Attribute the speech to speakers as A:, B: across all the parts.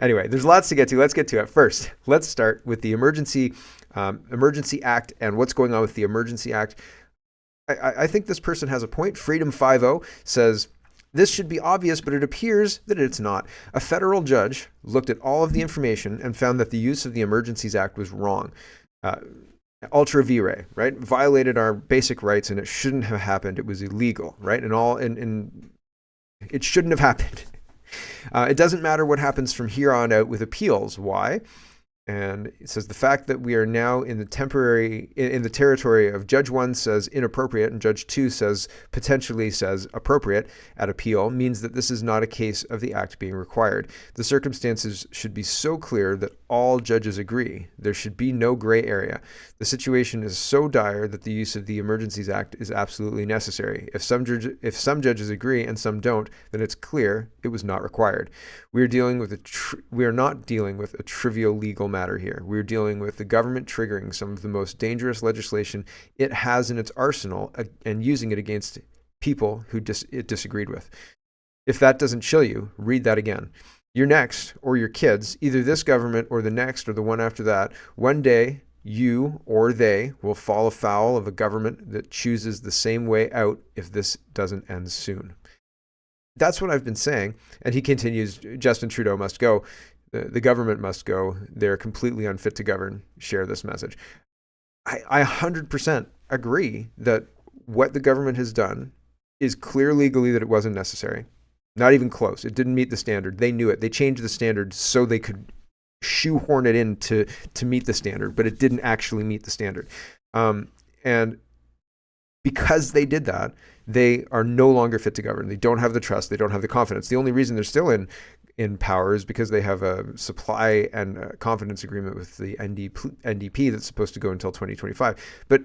A: Anyway, there's lots to get to. Let's get to it. First, let's start with the Emergency Act and what's going on with the Emergency Act. I think this person has a point. Freedom 50 says, this should be obvious, but it appears that it's not. A federal judge looked at all of the information and found that the use of the Emergencies Act was wrong. Ultra vires, right? Violated our basic rights, and it shouldn't have happened. It was illegal, right? And it shouldn't have happened. It doesn't matter what happens from here on out with appeals. Why? And it says the fact that we are now in the territory of Judge 1 says inappropriate and Judge 2 says potentially says appropriate at appeal means that this is not a case of the act being required. The circumstances should be so clear that all judges agree. There should be no gray area. The situation is so dire that the use of the Emergencies Act is absolutely necessary. If some judges agree and some don't, then it's clear it was not required. We are not dealing with a trivial legal matter here. We're dealing with the government triggering some of the most dangerous legislation it has in its arsenal and using it against people who it disagreed with. If that doesn't chill you, read that again. Your next, or your kids, either this government or the next or the one after that, one day you or they will fall afoul of a government that chooses the same way out if this doesn't end soon. That's what I've been saying. And he continues, Justin Trudeau must go. The government must go. They're completely unfit to govern. Share this message. I 100% agree that what the government has done is clear legally that it wasn't necessary. Not even close. It didn't meet the standard. They knew it. They changed the standard so they could shoehorn it in to meet the standard, but it didn't actually meet the standard. And because they did that, they are no longer fit to govern. They don't have the trust. They don't have the confidence. The only reason they're still in power is because they have a supply and a confidence agreement with the NDP that's supposed to go until 2025. But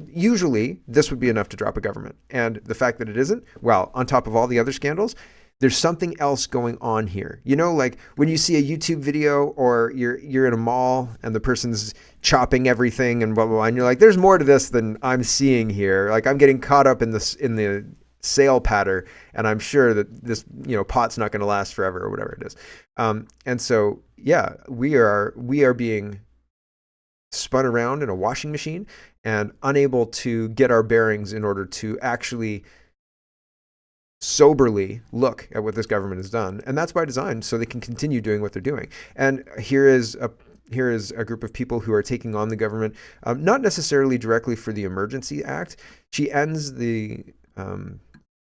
A: usually this would be enough to drop a government. And the fact that it isn't, well, on top of all the other scandals, there's something else going on here. You know, like when you see a YouTube video or you're in a mall and the person's chopping everything and blah, blah, blah, and you're like, there's more to this than I'm seeing here. Like I'm getting caught up in the sale patter, and I'm sure that this, pot's not going to last forever or whatever it is. And so, yeah, we are being spun around in a washing machine and unable to get our bearings in order to actually soberly look at what this government has done. And that's by design, so they can continue doing what they're doing. And here is a group of people who are taking on the government, not necessarily directly for the Emergency Act. She ends the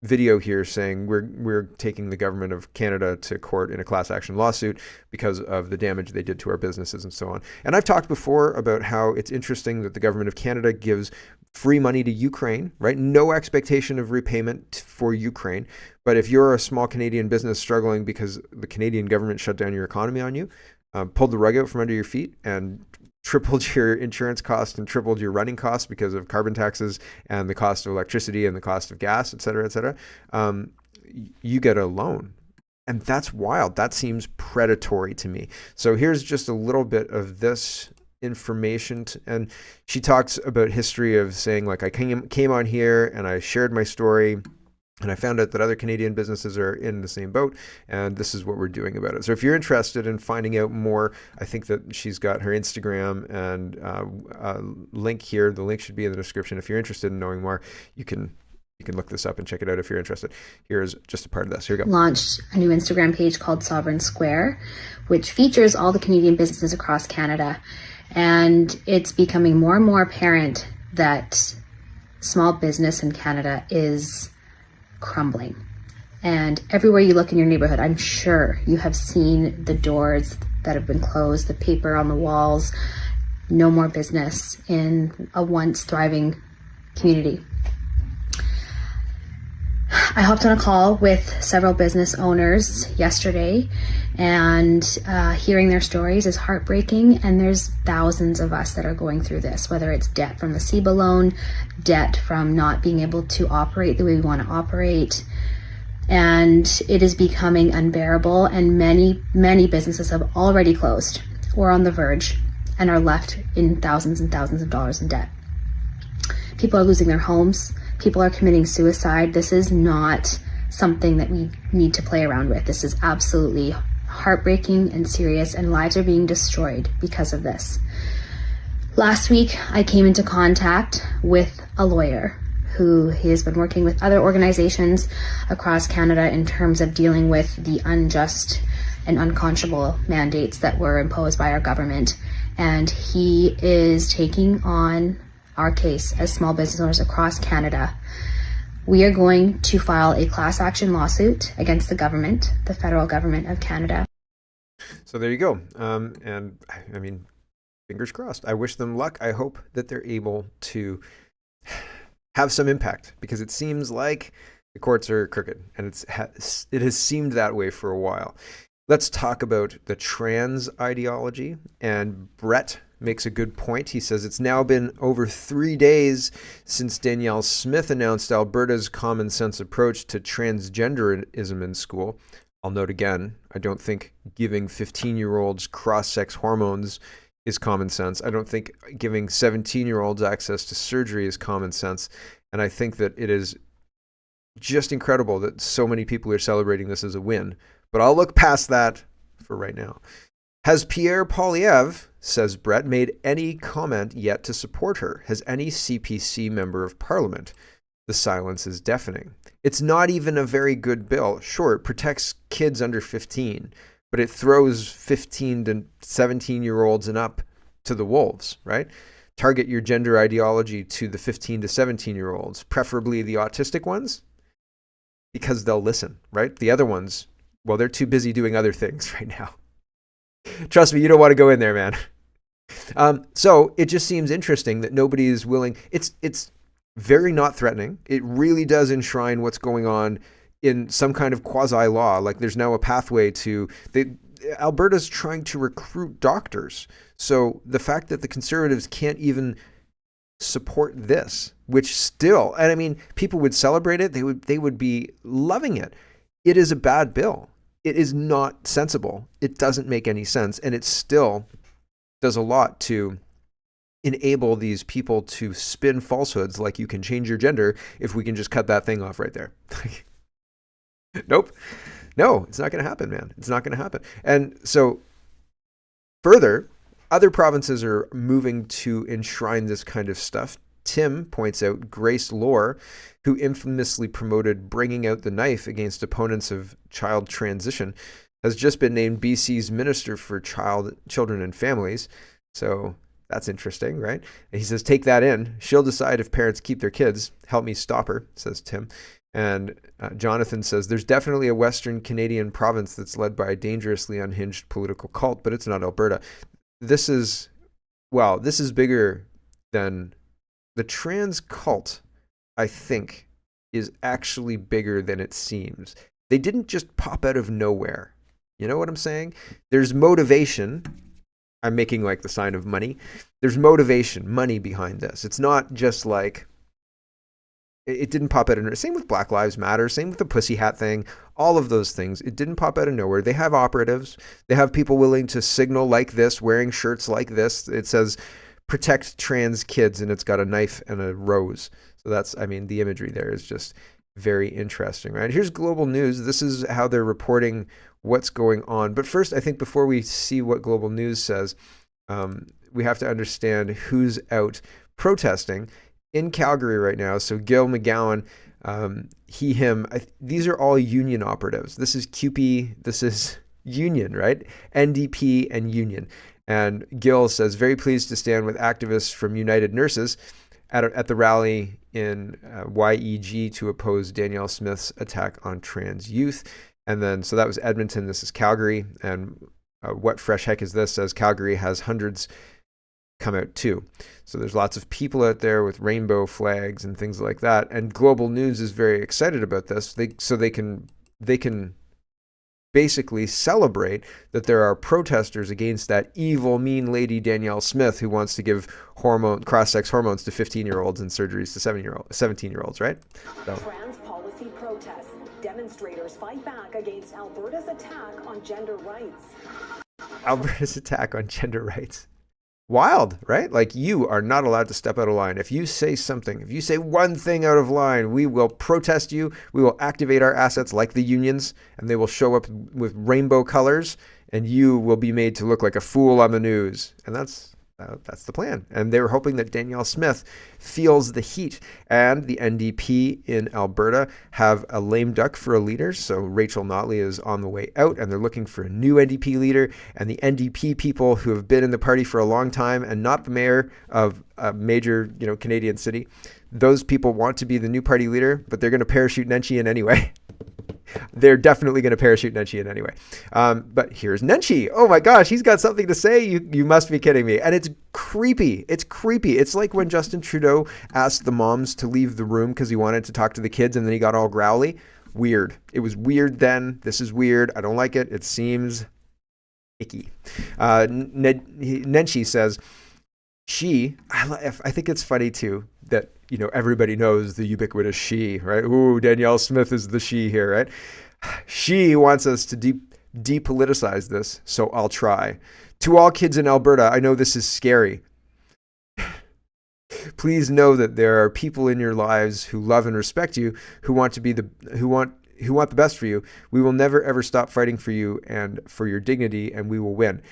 A: video here saying we're taking the government of Canada to court in a class action lawsuit because of the damage they did to our businesses and so on. And I've talked before about how it's interesting that the government of Canada gives free money to Ukraine, right? No expectation of repayment for Ukraine. But if you're a small Canadian business struggling because the Canadian government shut down your economy on you, pulled the rug out from under your feet and tripled your insurance cost and tripled your running costs because of carbon taxes and the cost of electricity and the cost of gas, et cetera, you get a loan. And that's wild. That seems predatory to me. So here's just a little bit of this information. And she talks about history of saying, like, I came on here and I shared my story, and I found out that other Canadian businesses are in the same boat, and this is what we're doing about it. So if you're interested in finding out more, I think that she's got her Instagram and a link here. The link should be in the description. If you're interested in knowing more, you can look this up and check it out if you're interested. Here's just a part of this. Here we go.
B: Launched a new Instagram page called Sovereign Square, which features all the Canadian businesses across Canada. And it's becoming more and more apparent that small business in Canada is crumbling. And everywhere you look in your neighborhood, I'm sure you have seen the doors that have been closed, the paper on the walls, no more business in a once thriving community. I hopped on a call with several business owners yesterday, and hearing their stories is heartbreaking. And there's thousands of us that are going through this, whether it's debt from the CEBA loan, debt from not being able to operate the way we want to operate. And it is becoming unbearable, and many businesses have already closed or on the verge and are left in thousands and thousands of dollars in debt. People are losing their homes. People are committing suicide. This is not something that we need to play around with. This is absolutely heartbreaking and serious, and lives are being destroyed because of this. Last week, I came into contact with a lawyer who has been working with other organizations across Canada in terms of dealing with the unjust and unconscionable mandates that were imposed by our government. And he is taking on our case as small business owners across Canada. We are going to file a class action lawsuit against the government, the federal government of Canada.
A: So there you go. And I mean, fingers crossed. I wish them luck. I hope that they're able to have some impact, because it seems like the courts are crooked, and it has seemed that way for a while. Let's talk about the trans ideology. And Brett makes a good point. He says it's now been over 3 days since Danielle Smith announced Alberta's common sense approach to transgenderism in school. I'll note again, I don't think giving 15-year-olds cross-sex hormones is common sense. I don't think giving 17-year-olds access to surgery is common sense. And I think that it is just incredible that so many people are celebrating this as a win. But I'll look past that for right now. Has Pierre Poilievre, says Brett, made any comment yet to support her? Has any CPC member of parliament? The silence is deafening. It's not even a very good bill. Sure, it protects kids under 15, but it throws 15 to 17-year-olds and up to the wolves, right? Target your gender ideology to the 15 to 17-year-olds, preferably the autistic ones, because they'll listen, right? The other ones, well, they're too busy doing other things right now. Trust me, you don't want to go in there, man. So it just seems interesting that nobody is willing. It's very not threatening. It really does enshrine what's going on in some kind of quasi law. Like there's now a pathway to Alberta's trying to recruit doctors. So the fact that the Conservatives can't even support this, which still, and I mean, people would celebrate it. They would be loving it. It is a bad bill. It is not sensible. It doesn't make any sense. And it still does a lot to enable these people to spin falsehoods like you can change your gender if we can just cut that thing off right there. Nope. No, it's not going to happen, man. It's not going to happen. And so further, other provinces are moving to enshrine this kind of stuff. Tim points out Grace Lohr, who infamously promoted bringing out the knife against opponents of child transition, has just been named BC's Minister for Children and Families. So that's interesting, right? And he says, take that in. She'll decide if parents keep their kids. Help me stop her, says Tim. And Jonathan says, there's definitely a Western Canadian province that's led by a dangerously unhinged political cult, but it's not Alberta. This is bigger than the trans cult. I think is actually bigger than it seems. They didn't just pop out of nowhere. You know what I'm saying? There's motivation. I'm making like the sign of money. There's motivation, money behind this. It's not just like, it didn't pop out of nowhere. Same with Black Lives Matter, same with the Pussy Hat thing, all of those things. It didn't pop out of nowhere. They have operatives. They have people willing to signal like this, wearing shirts like this. It says, protect trans kids, and it's got a knife and a rose. So that's, I mean, the imagery there is just very interesting, right? Here's global news. This is how they're reporting what's going on. But first, I think before we see what global news says, we have to understand who's out protesting in Calgary right now. So Gil McGowan, he, him, these are all union operatives. This is CUPE, this is union, right? NDP and union. And Gil says, very pleased to stand with activists from United Nurses at the rally in YEG to oppose Danielle Smith's attack on trans youth. And then, so that was Edmonton. This is Calgary. And What Fresh Heck Is This says Calgary has hundreds come out too. So there's lots of people out there with rainbow flags and things like that. And Global News is very excited about this. They can basically celebrate that there are protesters against that evil, mean lady Danielle Smith who wants to give cross-sex hormones to 15-year-olds and surgeries to 17-year-olds, right? So.
C: Trans policy protests. Demonstrators fight back against Alberta's attack on gender rights.
A: Alberta's attack on gender rights. Wild, right? Like, you are not allowed to step out of line. If you say something, if you say one thing out of line, we will protest you. We will activate our assets like the unions, and they will show up with rainbow colors, and you will be made to look like a fool on the news. And that's the plan. And they were hoping that Danielle Smith feels the heat. And the NDP in Alberta have a lame duck for a leader. So Rachel Notley is on the way out, and they're looking for a new NDP leader. And the NDP people who have been in the party for a long time and not the mayor of a major, Canadian city, those people want to be the new party leader, but they're going to parachute Nenshi in anyway. They're definitely going to parachute Nenshi in anyway. But here's Nenshi. Oh my gosh, he's got something to say. You must be kidding me. And it's creepy. It's creepy. It's like when Justin Trudeau asked the moms to leave the room because he wanted to talk to the kids, and then he got all growly. Weird. It was weird then. This is weird. I don't like it. It seems icky. Nenshi says, I think it's funny too that, everybody knows the ubiquitous she, right? Ooh, Danielle Smith is the she here, right? She wants us to depoliticize this, so I'll try. To all kids in Alberta, I know this is scary. Please know that there are people in your lives who love and respect you, who want the best for you. We will never ever stop fighting for you and for your dignity, and we will win.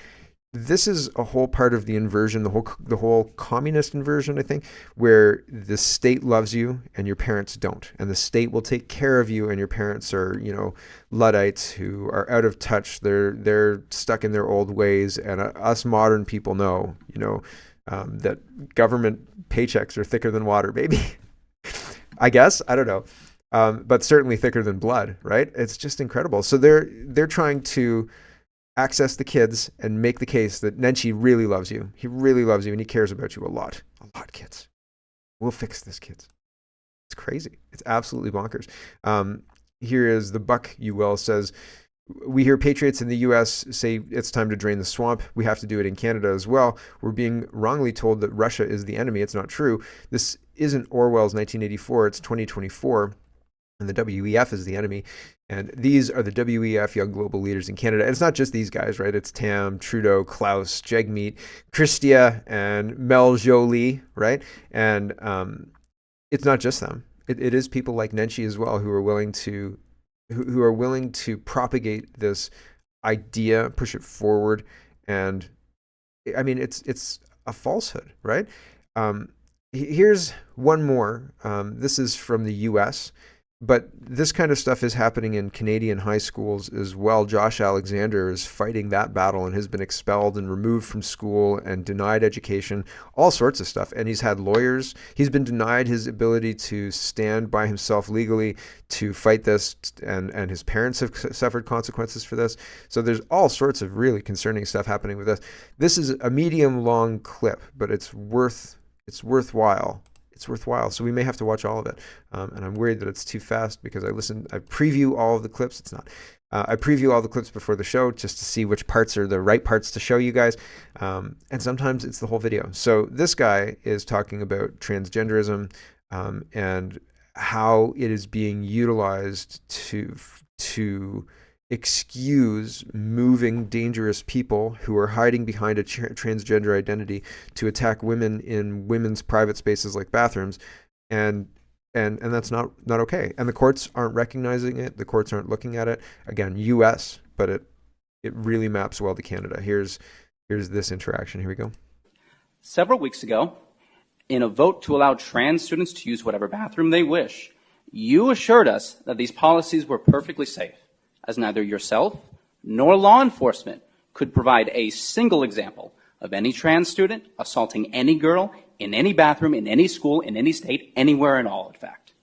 A: This is a whole part of the inversion, the whole communist inversion, I think, where the state loves you and your parents don't. And the state will take care of you, and your parents are, Luddites who are out of touch. They're stuck in their old ways. And us modern people know, that government paychecks are thicker than water, baby. I guess. I don't know. But certainly thicker than blood, right? It's just incredible. So they're trying to access the kids and make the case that Nenshi really loves you. He really loves you, and he cares about you a lot. A lot, kids. We'll fix this, kids. It's crazy. It's absolutely bonkers. Here is the Buck, you will, says, we hear patriots in the U.S. say it's time to drain the swamp. We have to do it in Canada as well. We're being wrongly told that Russia is the enemy. It's not true. This isn't Orwell's 1984. It's 2024. And the WEF is the enemy. And these are the WEF young global leaders in Canada. And it's not just these guys, right? It's Tam, Trudeau, Klaus, Jagmeet, Chrystia, and Mel Jolie, right? And it's not just them. It is people like Nenshi as well who are willing to propagate this idea, push it forward. And I mean, it's a falsehood, right? Here's one more. This is from the U.S., but this kind of stuff is happening in Canadian high schools as well. Josh Alexander is fighting that battle and has been expelled and removed from school and denied education, all sorts of stuff. And he's had lawyers. He's been denied his ability to stand by himself legally to fight this, and his parents have suffered consequences for this. So there's all sorts of really concerning stuff happening with this. This is a medium-long clip, but it's worthwhile. It's worthwhile. So we may have to watch all of it. And I'm worried that it's too fast because I preview all of the clips. It's not. I preview all the clips before the show just to see which parts are the right parts to show you guys. And sometimes it's the whole video. So this guy is talking about transgenderism and how it is being utilized to excuse moving dangerous people who are hiding behind a transgender identity to attack women in women's private spaces like bathrooms, and that's not okay. And the courts aren't recognizing it. The courts aren't looking at it. Again, U.S., but it really maps well to Canada. Here's this interaction. Here we go.
D: Several weeks ago, in a vote to allow trans students to use whatever bathroom they wish, you assured us that these policies were perfectly safe, as neither yourself nor law enforcement could provide a single example of any trans student assaulting any girl in any bathroom, in any school, in any state, anywhere at all, in fact.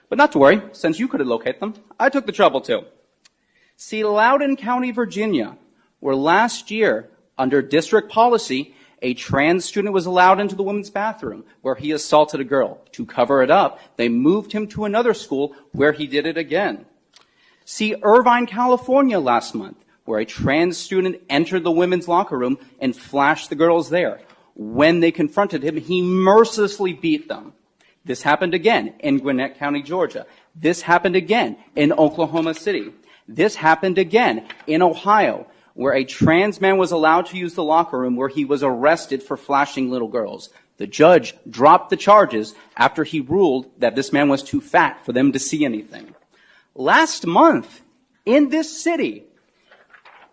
D: But not to worry, since you couldn't locate them, I took the trouble to. See, Loudoun County, Virginia, where last year, under district policy, a trans student was allowed into the women's bathroom where he assaulted a girl. To cover it up, they moved him to another school where he did it again. See Irvine, California last month, where a trans student entered the women's locker room and flashed the girls there. When they confronted him, he mercilessly beat them. This happened again in Gwinnett County, Georgia. This happened again in Oklahoma City. This happened again in Ohio, where a trans man was allowed to use the locker room where he was arrested for flashing little girls. The judge dropped the charges after he ruled that this man was too fat for them to see anything. Last month, in this city,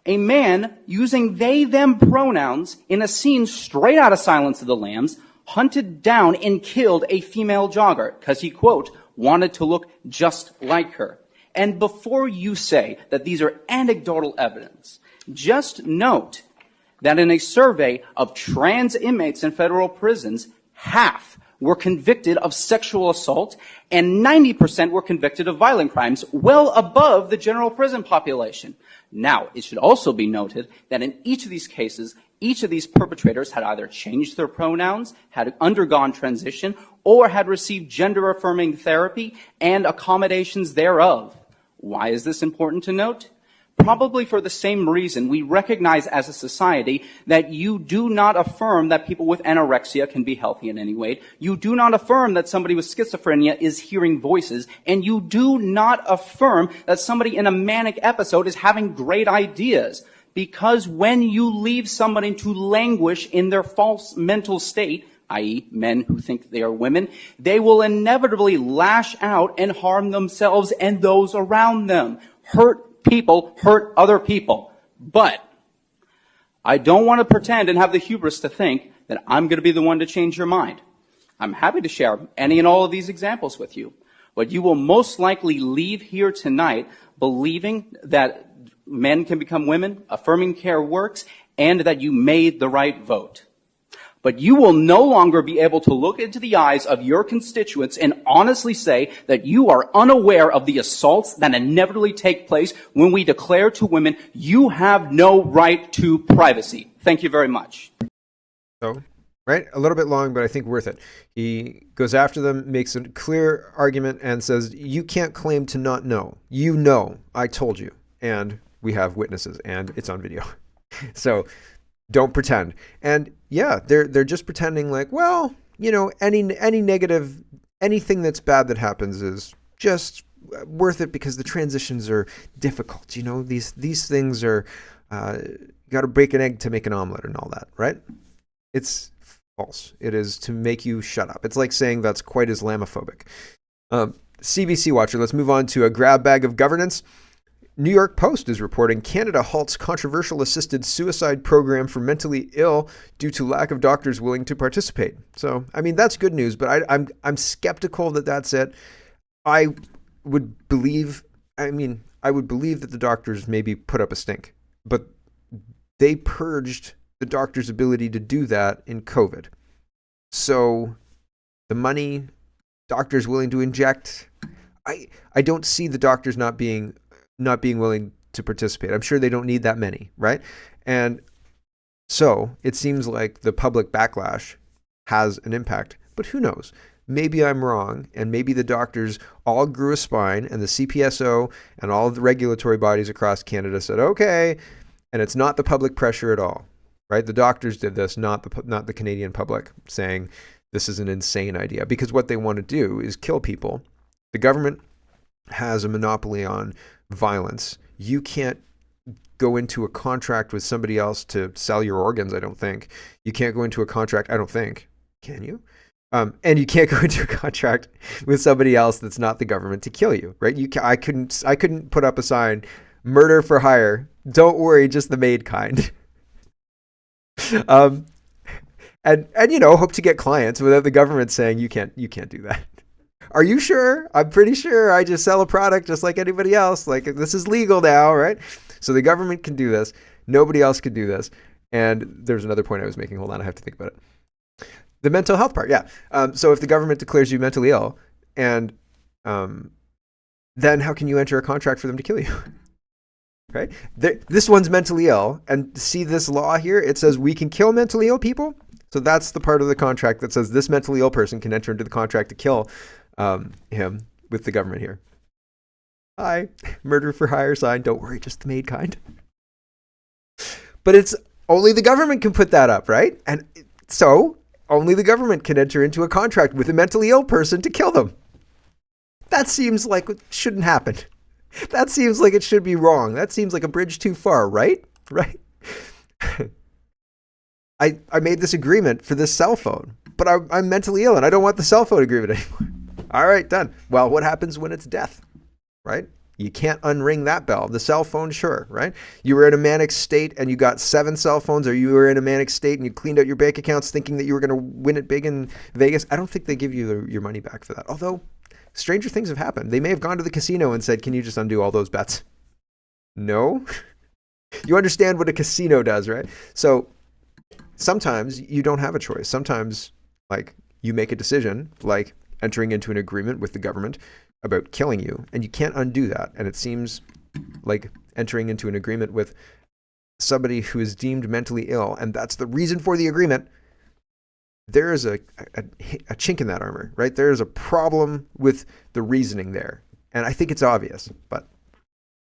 D: a man using they, them pronouns in a scene straight out of Silence of the Lambs hunted down and killed a female jogger because he, quote, wanted to look just like her. And before you say that these are anecdotal evidence, just note that in a survey of trans inmates in federal prisons, half were convicted of sexual assault and 90% were convicted of violent crimes, well above the general prison population. Now, it should also be noted that in each of these cases, each of these perpetrators had either changed their pronouns, had undergone transition, or had received gender-affirming therapy and accommodations thereof. Why is this important to note? Probably for the same reason we recognize as a society that you do not affirm that people with anorexia can be healthy in any way. You do not affirm that somebody with schizophrenia is hearing voices. And you do not affirm that somebody in a manic episode is having great ideas. Because when you leave somebody to languish in their false mental state, i.e. men who think they are women, they will inevitably lash out and harm themselves and those around them. People hurt other people. But I don't want to pretend and have the hubris to think that I'm going to be the one to change your mind. I'm happy to share any and all of these examples with you. But you will most likely leave here tonight believing that men can become women, affirming care works, and that you made the right vote. But you will no longer be able to look into the eyes of your constituents and honestly say that you are unaware of the assaults that inevitably take place when we declare to women, you have no right to privacy. Thank you very much.
A: So, right? A little bit long, but I think worth it. He goes after them, makes a clear argument, and says, you can't claim to not know. You know, I told you. And we have witnesses, and it's on video. So, don't pretend. And yeah, they're just pretending like, well, you know, any negative, anything that's bad that happens is just worth it because the transitions are difficult. You know, these things are, you got to break an egg to make an omelet and all that, right? It's false. It is to make you shut up. It's like saying that's quite Islamophobic. CBC Watcher, let's move on to a grab bag of governance. New York Post is reporting Canada halts controversial assisted suicide program for mentally ill due to lack of doctors willing to participate. So, I mean, that's good news, but I'm skeptical that that's it. I would believe that the doctors maybe put up a stink, but they purged the doctor's ability to do that in COVID. So the money, doctors willing to inject, I don't see the doctors not being willing to participate. I'm sure they don't need that many, right? And so it seems like the public backlash has an impact, but who knows? Maybe I'm wrong, and maybe the doctors all grew a spine, and the CPSO and all of the regulatory bodies across Canada said, okay, and it's not the public pressure at all, right? The doctors did this, not the Canadian public, saying this is an insane idea, because what they want to do is kill people. The government has a monopoly on violence. You can't go into a contract with somebody else to sell your organs, I don't think. You can't go into a contract, I don't think. Can you? And you can't go into a contract with somebody else that's not the government to kill you, right? I couldn't put up a sign, murder for hire. Don't worry, just the maid kind. And you know, hope to get clients without the government saying you can't do that. Are you sure? I'm pretty sure I just sell a product just like anybody else. Like, this is legal now, right? So the government can do this. Nobody else can do this. And there's another point I was making. Hold on, I have to think about it. The mental health part, yeah. So if the government declares you mentally ill, and then how can you enter a contract for them to kill you? Right? This one's mentally ill, and see this law here? It says we can kill mentally ill people. So that's the part of the contract that says this mentally ill person can enter into the contract to kill him with the government here. Hi, murder for hire sign. Don't worry, just the maid kind. But it's only the government can put that up, right? And so only the government can enter into a contract with a mentally ill person to kill them. That seems like it shouldn't happen. That seems like it should be wrong. That seems like a bridge too far, right? right? I made this agreement for this cell phone, but I'm mentally ill and I don't want the cell phone agreement anymore. All right, done. Well, what happens when it's death, right? You can't unring that bell. The cell phone, sure, right? You were in a manic state and you got 7 cell phones, or you were in a manic state and you cleaned out your bank accounts thinking that you were going to win it big in Vegas. I don't think they give you your money back for that. Although, stranger things have happened. They may have gone to the casino and said, can you just undo all those bets? No? You understand what a casino does, right? So sometimes you don't have a choice. Sometimes, like, you make a decision, like entering into an agreement with the government about killing you, and you can't undo that. And it seems like entering into an agreement with somebody who is deemed mentally ill, and that's the reason for the agreement. There is a chink in that armor, right? There is a problem with the reasoning there, and I think it's obvious, but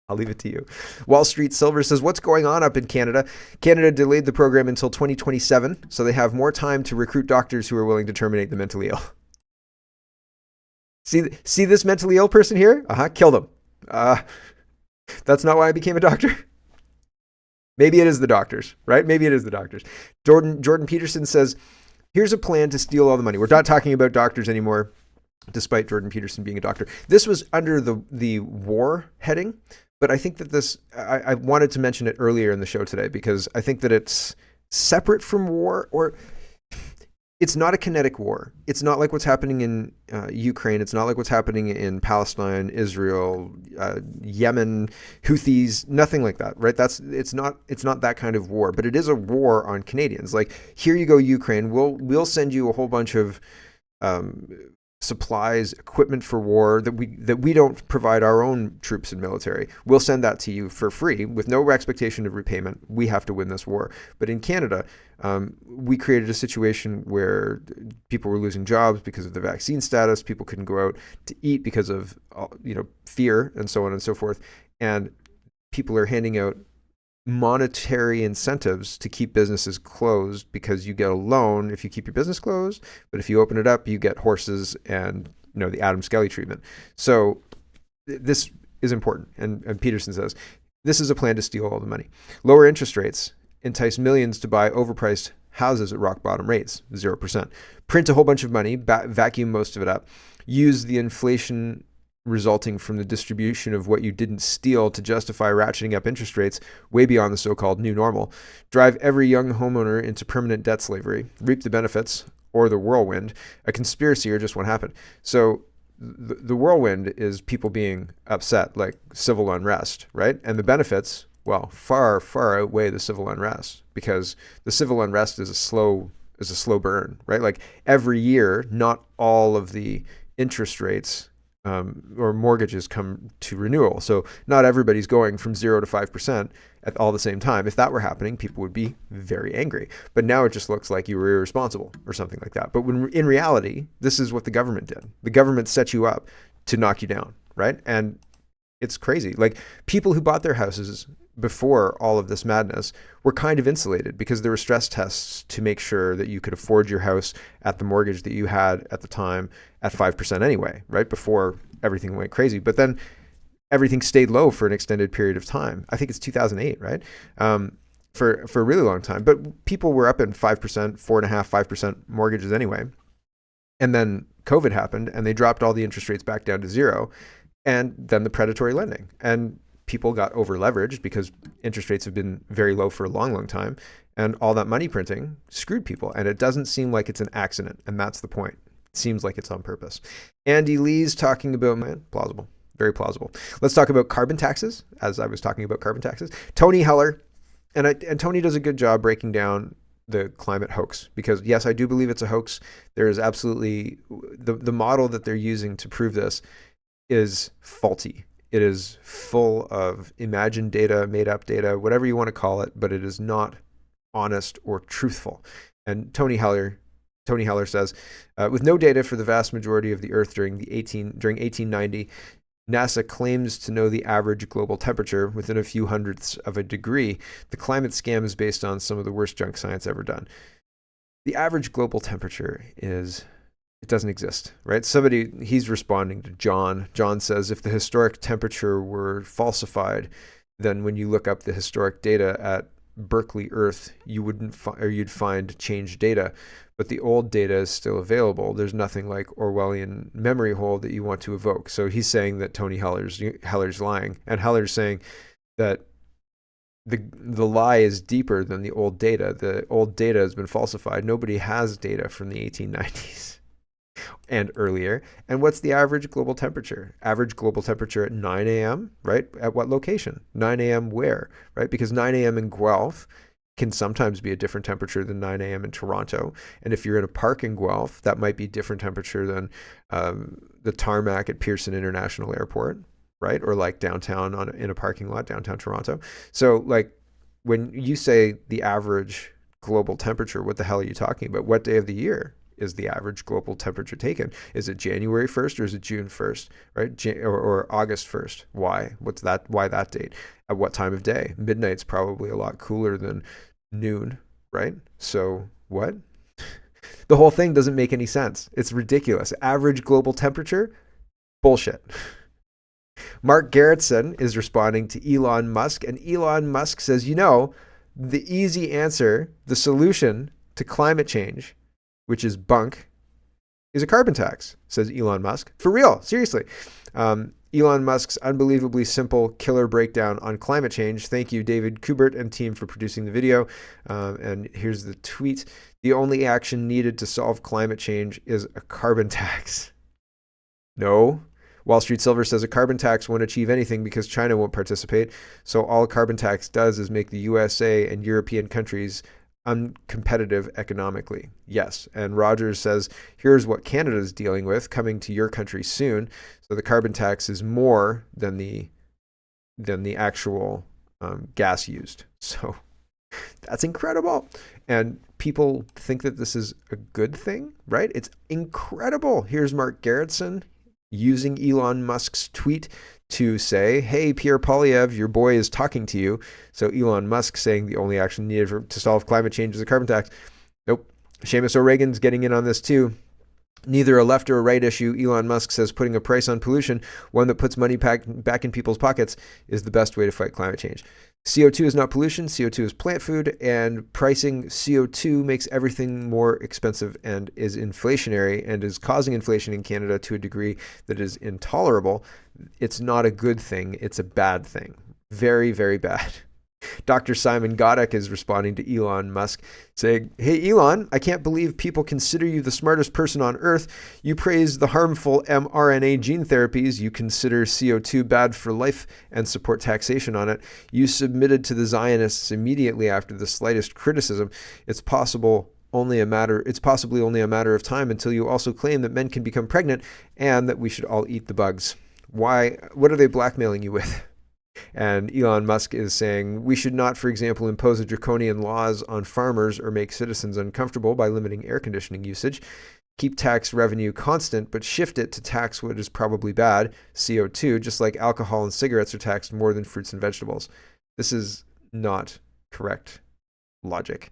A: I'll leave it to you. Wall Street Silver says, what's going on up in Canada? Canada delayed the program until 2027, so they have more time to recruit doctors who are willing to terminate the mentally ill. See this mentally ill person here? Killed him. That's not why I became a doctor. Maybe it is the doctors, right? Maybe it is the doctors. Jordan Peterson says, here's a plan to steal all the money. We're not talking about doctors anymore, despite Jordan Peterson being a doctor. This was under the war heading, but I think that this, I wanted to mention it earlier in the show today because I think that it's separate from war, or it's not a kinetic war. It's not like what's happening in Ukraine. It's not like what's happening in Palestine, Israel, Yemen, Houthis, nothing like that, right? It's not that kind of war, but it is a war on Canadians. Like, here you go, Ukraine. We'll send you a whole bunch of supplies, equipment for war that we don't provide our own troops and military. We'll send that to you for free with no expectation of repayment. We have to win this war. But in Canada, we created a situation where people were losing jobs because of the vaccine status. People couldn't go out to eat because of fear and so on and so forth. And people are handing out monetary incentives to keep businesses closed because you get a loan if you keep your business closed, but if you open it up, you get horses and the Adam Skelly treatment. So this is important. And Peterson says, this is a plan to steal all the money. Lower interest rates entice millions to buy overpriced houses at rock bottom rates, 0%. Print a whole bunch of money, vacuum most of it up, use the inflation resulting from the distribution of what you didn't steal to justify ratcheting up interest rates way beyond the so-called new normal, drive every young homeowner into permanent debt slavery, reap the benefits, or the whirlwind, a conspiracy, or just what happened. So the whirlwind is people being upset, like civil unrest, right? And the benefits, well, far, far outweigh the civil unrest, because the civil unrest is a slow burn, right? Like, every year, not all of the interest rates or mortgages come to renewal. So not everybody's going from 0 to 5% at all the same time. If that were happening, people would be very angry. But now it just looks like you were irresponsible or something like that. But when in reality, this is what the government did. The government set you up to knock you down, right? And it's crazy. Like, people who bought their houses before all of this madness were kind of insulated because there were stress tests to make sure that you could afford your house at the mortgage that you had at the time at 5% anyway, right? Before everything went crazy. But then everything stayed low for an extended period of time. I think it's 2008, right? For a really long time. But people were up in 5%, 4.5%, 5% mortgages anyway. And then COVID happened and they dropped all the interest rates back down to 0. And then the predatory lending. And people got over leveraged because interest rates have been very low for a long, long time. And all that money printing screwed people. And it doesn't seem like it's an accident. And that's the point. It seems like it's on purpose. Andy Lee's talking about, plausible, very plausible. Let's talk about carbon taxes, as I was talking about carbon taxes. Tony Heller, and Tony does a good job breaking down the climate hoax, because yes, I do believe it's a hoax. There is absolutely, the model that they're using to prove this is faulty. It is full of imagined data, made up data, whatever you want to call it, but it is not honest or truthful. And Tony Heller says, with no data for the vast majority of the Earth during 1890, NASA claims to know the average global temperature within a few hundredths of a degree. The climate scam is based on some of the worst junk science ever done. The average global temperature it doesn't exist, right? He's responding to John. John says, if the historic temperature were falsified, then when you look up the historic data at Berkeley Earth, you'd find changed data, but the old data is still available. There's nothing like Orwellian memory hole that you want to evoke. So he's saying that Tony Heller's lying, and Heller's saying that the lie is deeper than the old data. The old data has been falsified. Nobody has data from the 1890s and earlier. And what's the average global temperature? Average global temperature at 9 a.m., right? At what location? 9 a.m. where, right? Because 9 a.m. in Guelph can sometimes be a different temperature than 9 a.m. in Toronto. And if you're in a park in Guelph, that might be different temperature than the tarmac at Pearson International Airport, right? Or like downtown in a parking lot, downtown Toronto. So like when you say the average global temperature, what the hell are you talking about? What day of the year is the average global temperature taken? Is it January 1st or is it June 1st, right? Or August 1st? Why? Why that date? At what time of day? Midnight's probably a lot cooler than noon, right? So what? The whole thing doesn't make any sense. It's ridiculous. Average global temperature? Bullshit. Mark Gerritsen is responding to Elon Musk, and Elon Musk says, the easy answer, the solution to climate change, which is bunk, is a carbon tax, says Elon Musk. For real, seriously. Elon Musk's unbelievably simple killer breakdown on climate change. Thank you, David Kubert and team, for producing the video. And here's the tweet. The only action needed to solve climate change is a carbon tax. No. Wall Street Silver says a carbon tax won't achieve anything because China won't participate. So all a carbon tax does is make the USA and European countries uncompetitive economically. Yes. And Rogers says, here's what Canada is dealing with coming to your country soon. So the carbon tax is more than the actual gas used. So that's incredible. And people think that this is a good thing, right? It's incredible. Here's Mark Gerritsen using Elon Musk's tweet to say, hey, Pierre Poilievre, your boy is talking to you. So Elon Musk saying the only action needed to solve climate change is a carbon tax. Nope. Seamus O'Regan's getting in on this too. Neither a left or a right issue. Elon Musk says putting a price on pollution, one that puts money back in people's pockets, is the best way to fight climate change. CO2 is not pollution. CO2 is plant food, and pricing CO2 makes everything more expensive and is inflationary and is causing inflation in Canada to a degree that is intolerable. It's not a good thing. It's a bad thing. Very, very bad. Dr. Simon Godek is responding to Elon Musk saying, hey, Elon, I can't believe people consider you the smartest person on earth. You praise the harmful mRNA gene therapies. You consider CO2 bad for life and support taxation on it. You submitted to the Zionists immediately after the slightest criticism. It's possibly only a matter of time until you also claim that men can become pregnant and that we should all eat the bugs. Why? What are they blackmailing you with? And Elon Musk is saying we should not, for example, impose draconian laws on farmers or make citizens uncomfortable by limiting air conditioning usage. Keep tax revenue constant, but shift it to tax what is probably bad, CO2, just like alcohol and cigarettes are taxed more than fruits and vegetables. This is not correct logic.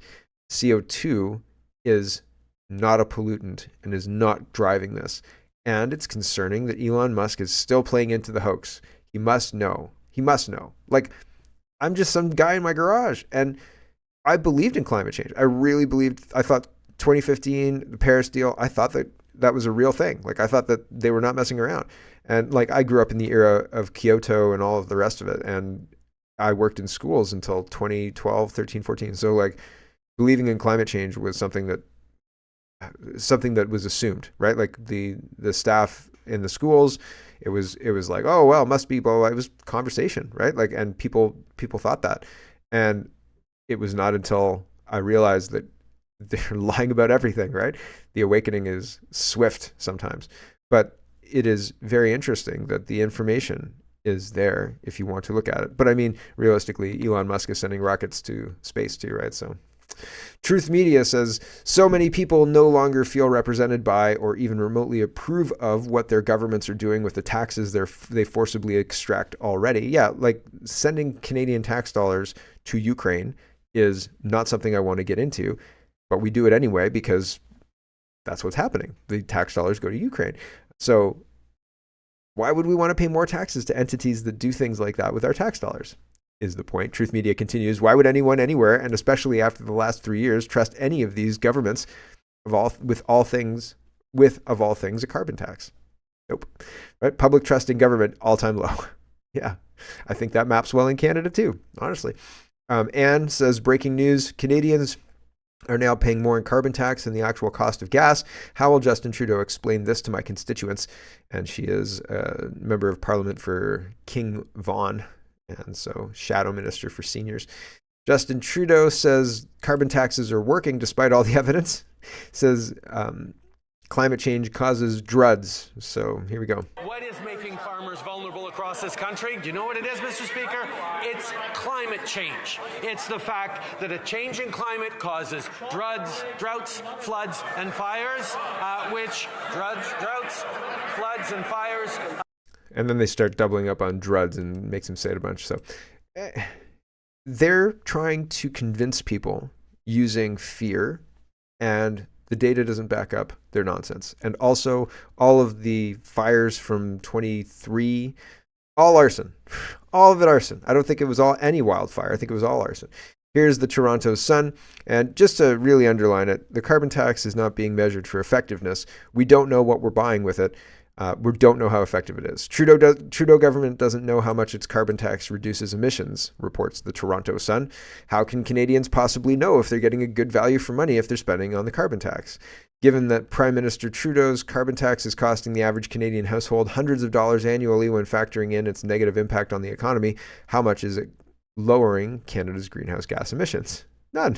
A: CO2 is not a pollutant and is not driving this. And it's concerning that Elon Musk is still playing into the hoax. He must know. He must know. Like, I'm just some guy in my garage, and I believed in climate change. I really believed. I thought 2015, the Paris deal, I thought that was a real thing. Like, I thought that they were not messing around. And like, I grew up in the era of Kyoto and all of the rest of it. And I worked in schools until 2012, 13, 14. So like, believing in climate change was something that was assumed, right? Like the staff in the schools, it was like, oh, well, it must be blah, blah. It was conversation, right? Like, and people thought that. And it was not until I realized that they're lying about everything, right? The awakening is swift sometimes, but it is very interesting that the information is there if you want to look at it. But I mean, realistically, Elon Musk is sending rockets to space too, right? So Truth Media says, so many people no longer feel represented by or even remotely approve of what their governments are doing with the taxes they forcibly extract already. Yeah, like sending Canadian tax dollars to Ukraine is not something I want to get into, but we do it anyway because that's what's happening. The tax dollars go to Ukraine. So why would we want to pay more taxes to entities that do things like that with our tax dollars? is the point. Truth Media continues, why would anyone anywhere, and especially after the last 3 years, trust any of these governments with all things a carbon tax? Nope. Right? Public trust in government, all-time low. Yeah, I think that maps well in Canada too, honestly. Anne says, breaking news, Canadians are now paying more in carbon tax than the actual cost of gas. How will Justin Trudeau explain this to my constituents? And she is a member of parliament for King Vaughan, and so shadow minister for seniors. Justin Trudeau says carbon taxes are working despite all the evidence. Says climate change causes droughts. So here we go.
E: What is making farmers vulnerable across this country? Do you know what it is, Mr. Speaker? It's climate change. It's the fact that a change in climate causes droughts, floods, and fires, floods, and fires.
A: And then they start doubling up on droughts and makes him say it a bunch. So they're trying to convince people using fear, and the data doesn't back up their nonsense. And also, all of the fires from 23, all arson. All of it arson. I don't think it was any wildfire. I think it was all arson. Here's the Toronto Sun. And just to really underline it, the carbon tax is not being measured for effectiveness. We don't know what we're buying with it. We don't know how effective it is. Trudeau government doesn't know how much its carbon tax reduces emissions, reports the Toronto Sun. How can Canadians possibly know if they're getting a good value for money if they're spending on the carbon tax? Given that Prime Minister Trudeau's carbon tax is costing the average Canadian household hundreds of dollars annually when factoring in its negative impact on the economy, how much is it lowering Canada's greenhouse gas emissions? None.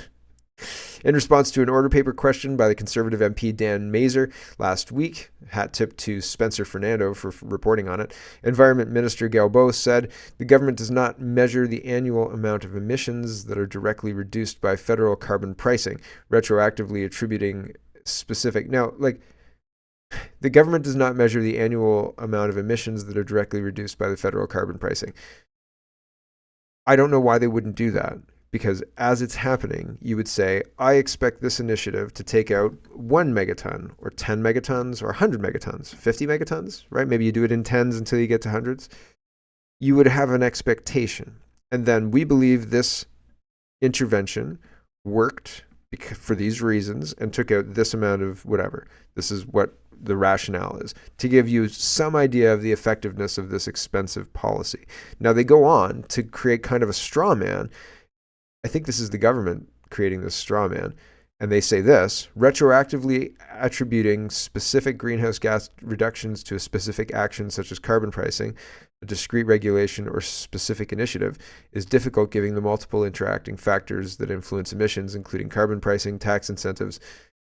A: In response to an order paper question by the Conservative MP Dan Mazur last week, hat tip to Spencer Fernando for reporting on it, Environment Minister Galbeau said the government does not measure the annual amount of emissions that are directly reduced by federal carbon pricing, retroactively attributing specific... Now, the government does not measure the annual amount of emissions that are directly reduced by the federal carbon pricing. I don't know why they wouldn't do that. Because as it's happening, you would say, I expect this initiative to take out 1 megaton or 10 megatons or 100 megatons, 50 megatons, right? Maybe you do it in tens until you get to hundreds. You would have an expectation. And then we believe this intervention worked for these reasons and took out this amount of whatever. This is what the rationale is, to give you some idea of the effectiveness of this expensive policy. Now they go on to create kind of a straw man. I think this is the government creating this straw man. And they say this, retroactively attributing specific greenhouse gas reductions to a specific action such as carbon pricing, a discrete regulation, or specific initiative is difficult given the multiple interacting factors that influence emissions, including carbon pricing, tax incentives,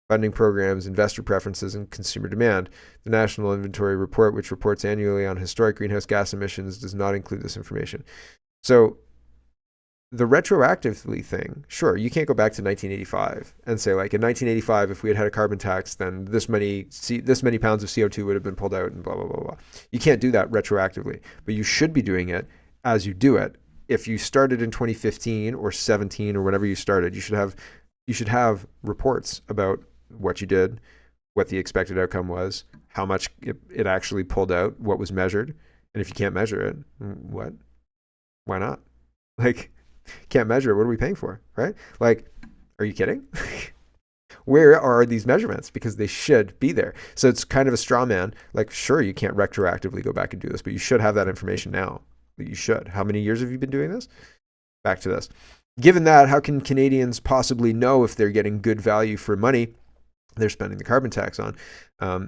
A: funding programs, investor preferences, and consumer demand. The National Inventory Report, which reports annually on historic greenhouse gas emissions, does not include this information. So the retroactively thing, sure, you can't go back to 1985 and say, in 1985, if we had had a carbon tax, then this many pounds of CO2 would have been pulled out and blah, blah, blah, blah. You can't do that retroactively, but you should be doing it as you do it. If you started in 2015 or 17 or whenever you started, you should have reports about what you did, what the expected outcome was, how much it actually pulled out, what was measured. And if you can't measure it, what? Why not? Can't measure it. What are we paying for? Right? Are you kidding? Where are these measurements? Because they should be there. So it's kind of a straw man. Sure, you can't retroactively go back and do this, but you should have that information now. You should. How many years have you been doing this? Back to this. Given that, how can Canadians possibly know if they're getting good value for money they're spending the carbon tax on?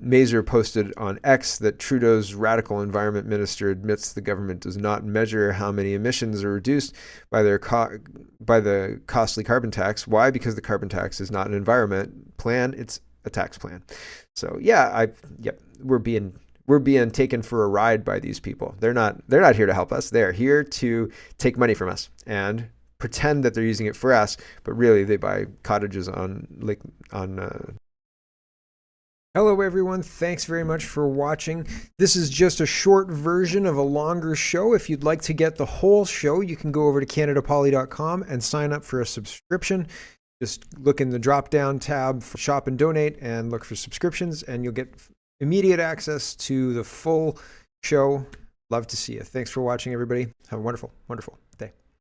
A: Mazur posted on X that Trudeau's radical environment minister admits the government does not measure how many emissions are reduced by the costly carbon tax. Why? Because the carbon tax is not an environment plan; it's a tax plan. So we're being taken for a ride by these people. They're not here to help us. They're here to take money from us and pretend that they're using it for us, but really they buy cottages on. Hello everyone, thanks very much for watching. This is just a short version of a longer show. If you'd like to get the whole show, you can go over to canadapoly.com and sign up for a subscription. Just look in the drop-down tab for Shop and Donate and look for subscriptions, and you'll get immediate access to the full show. Love to see you. Thanks for watching, everybody. Have a wonderful, wonderful